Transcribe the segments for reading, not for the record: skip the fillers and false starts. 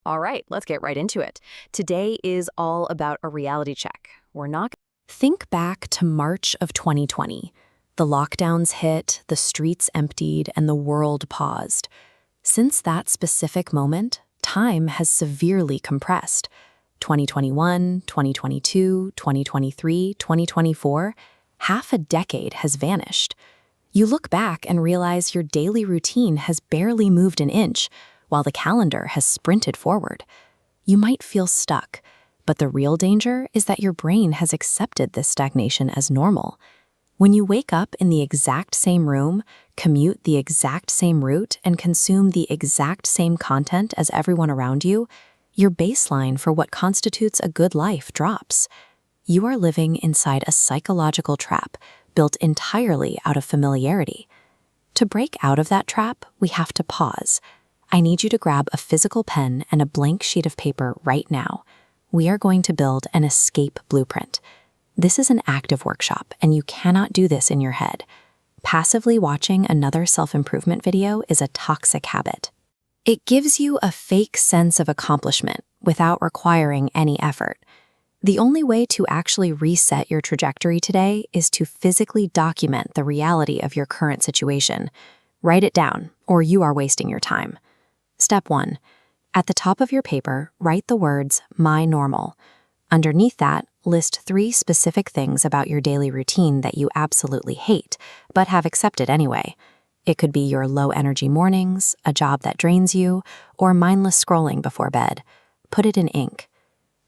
All right, let's get right into it. Today is all about a reality check. We're not. Think back to March of 2020. The lockdowns hit, the streets emptied, and the world paused. Since that specific moment, time has severely compressed. 2021, 2022, 2023, 2024, half a decade has vanished. You look back and realize your daily routine has barely moved an inch, while the calendar has sprinted forward. You might feel stuck, but the real danger is that your brain has accepted this stagnation as normal. When you wake up in the exact same room, commute the exact same route, and consume the exact same content as everyone around you, your baseline for what constitutes a good life drops. You are living inside a psychological trap built entirely out of familiarity. To break out of that trap, we have to pause. I need you to grab a physical pen and a blank sheet of paper right now. We are going to build an escape blueprint. This is an active workshop, and you cannot do this in your head. Passively watching another self-improvement video is a toxic habit. It gives you a fake sense of accomplishment without requiring any effort. The only way to actually reset your trajectory today is to physically document the reality of your current situation. Write it down, or you are wasting your time. Step 1. At the top of your paper, write the words, "My normal." Underneath that, list 3 specific things about your daily routine that you absolutely hate, but have accepted anyway. It could be your low-energy mornings, a job that drains you, or mindless scrolling before bed. Put it in ink.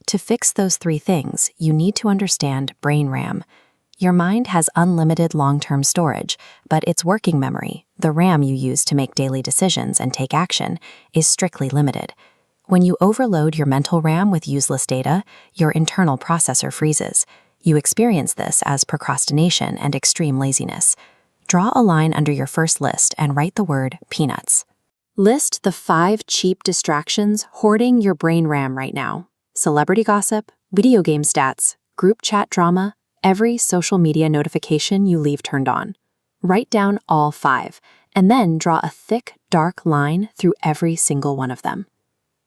To fix those 3 things, you need to understand brain RAM. Your mind has unlimited long-term storage, but its working memory, the RAM you use to make daily decisions and take action, is strictly limited. When you overload your mental RAM with useless data, your internal processor freezes. You experience this as procrastination and extreme laziness. Draw a line under your first list and write the word peanuts. List the 5 cheap distractions hoarding your brain RAM right now. Celebrity gossip, video game stats, group chat drama, every social media notification you leave turned on. Write down all 5, and then draw a thick, dark line through every single one of them.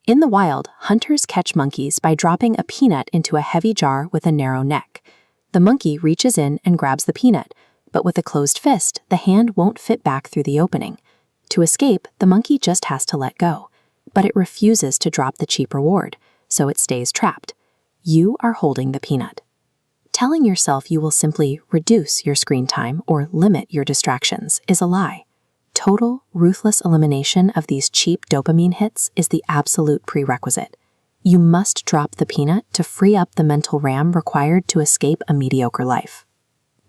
In the wild, hunters catch monkeys by dropping a peanut into a heavy jar with a narrow neck. The monkey reaches in and grabs the peanut, but with a closed fist, the hand won't fit back through the opening. To escape, the monkey just has to let go, but it refuses to drop the cheap reward, so it stays trapped. You are holding the peanut. Telling yourself you will simply reduce your screen time or limit your distractions is a lie. Total, ruthless elimination of these cheap dopamine hits is the absolute prerequisite. You must drop the peanut to free up the mental RAM required to escape a mediocre life.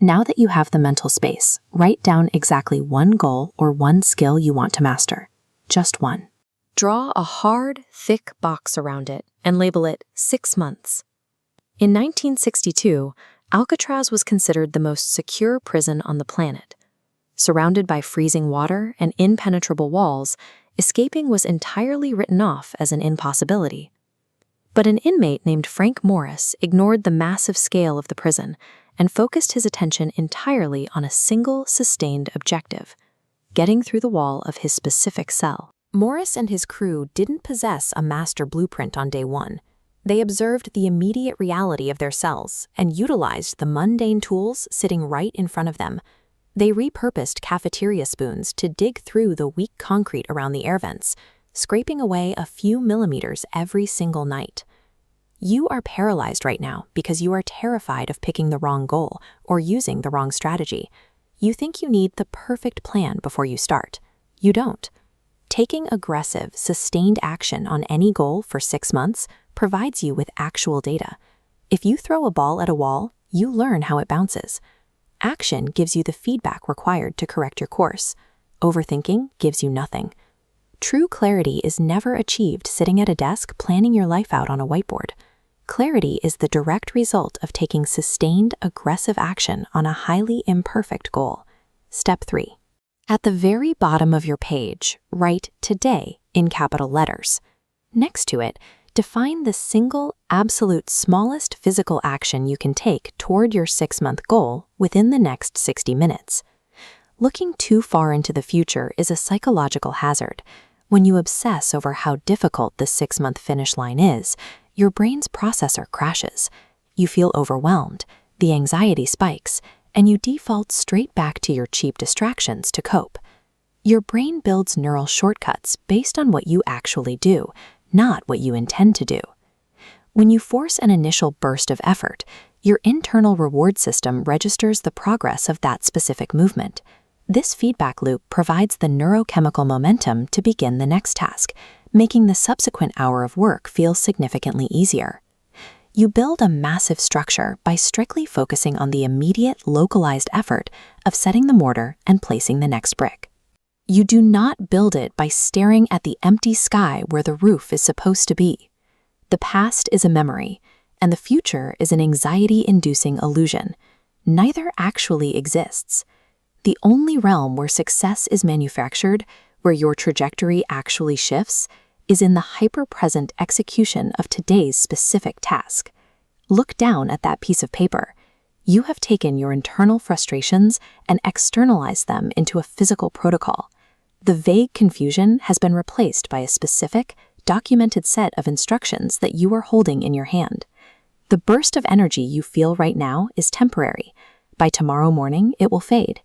Now that you have the mental space, write down exactly 1 goal or 1 skill you want to master. Just 1. Draw a hard, thick box around it and label it 6 months. In 1962, Alcatraz was considered the most secure prison on the planet. Surrounded by freezing water and impenetrable walls, escaping was entirely written off as an impossibility. But an inmate named Frank Morris ignored the massive scale of the prison and focused his attention entirely on a single sustained objective: getting through the wall of his specific cell. Morris and his crew didn't possess a master blueprint on day 1. They observed the immediate reality of their cells and utilized the mundane tools sitting right in front of them. They repurposed cafeteria spoons to dig through the weak concrete around the air vents, scraping away a few millimeters every single night. You are paralyzed right now because you are terrified of picking the wrong goal or using the wrong strategy. You think you need the perfect plan before you start. You don't. Taking aggressive, sustained action on any goal for 6 months provides you with actual data. If you throw a ball at a wall, you learn how it bounces. Action gives you the feedback required to correct your course. Overthinking gives you nothing. True clarity is never achieved sitting at a desk planning your life out on a whiteboard. Clarity is the direct result of taking sustained, aggressive action on a highly imperfect goal. Step 3. At the very bottom of your page, write "Today" in capital letters. Next to it, define the single, absolute smallest physical action you can take toward your 6-month goal within the next 60 minutes. Looking too far into the future is a psychological hazard. When you obsess over how difficult the 6-month finish line is, your brain's processor crashes. You feel overwhelmed, the anxiety spikes, and you default straight back to your cheap distractions to cope. Your brain builds neural shortcuts based on what you actually do, not what you intend to do. When you force an initial burst of effort, your internal reward system registers the progress of that specific movement. This feedback loop provides the neurochemical momentum to begin the next task, making the subsequent hour of work feel significantly easier. You build a massive structure by strictly focusing on the immediate, localized effort of setting the mortar and placing the next brick. You do not build it by staring at the empty sky where the roof is supposed to be. The past is a memory, and the future is an anxiety-inducing illusion. Neither actually exists. The only realm where success is manufactured, where your trajectory actually shifts, is in the hyper-present execution of today's specific task. Look down at that piece of paper. You have taken your internal frustrations and externalized them into a physical protocol. The vague confusion has been replaced by a specific, documented set of instructions that you are holding in your hand. The burst of energy you feel right now is temporary. By tomorrow morning, it will fade.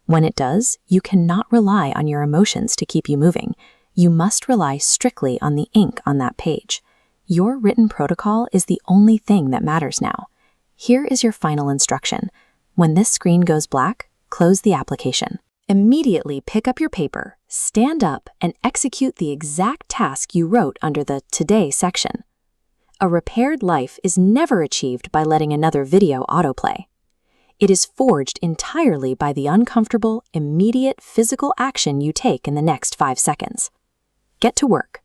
When it does, you cannot rely on your emotions to keep you moving. You must rely strictly on the ink on that page. Your written protocol is the only thing that matters now. Here is your final instruction. When this screen goes black, close the application. Immediately pick up your paper, stand up, and execute the exact task you wrote under the Today section. A repaired life is never achieved by letting another video autoplay. It is forged entirely by the uncomfortable, immediate physical action you take in the next 5 seconds. Get to work.